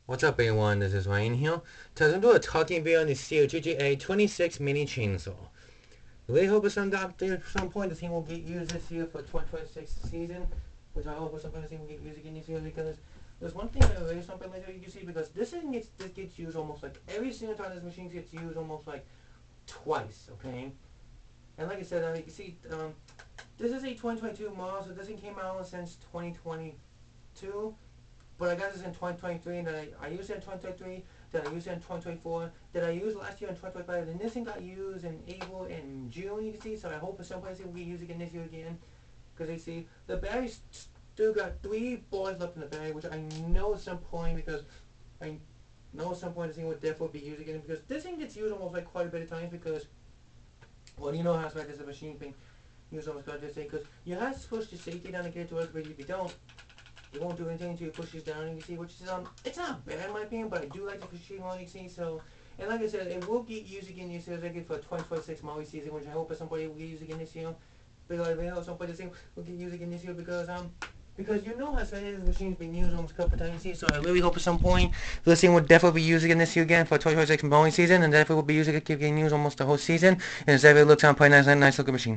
What's up, everyone? This is Ryan here. Today I'm doing a talking video on the Stihl GGA 26 mini chainsaw. I really hope at some point this thing will get used this year for 2026 season, which I hope at some point this thing will get used again this year because there's one thing that really something like that you can see because this gets used almost like every single time this machine gets used almost like twice, okay? And like I said, you can see this is a 2022 model, so this thing came out since 2022. But I got this in 2023, and then I used it in 2023, then I used it in 2024, then I used last year in 2025, and this thing got used in April and June, you can see, so I hope at some point it will get used again this year again, because you see, the battery still got 3 bars left in the battery, which I know at some point, because I know at some point this thing would definitely be used again, because this thing gets used almost like quite a bit of times, because, well, you know how it's a machine thing, used almost quite a bit, because you have to push the safety down to get it to work, but if you don't, it won't do anything until you push this down, you can see, which is, it's not bad in my opinion, but I do like the machine one, you can see, so, and like I said, it will get used again this year, like for 2026 Maui season, which I hope at some point it will get used again this year, because I know at some point this thing will get used again this year, because you know how this machine's been used almost a couple times, you see, so I really hope at some point this thing will definitely be used again this year again for 2026 Maui season, and definitely will be used again used almost the whole season, and it's definitely looks on a pretty nice looking machine.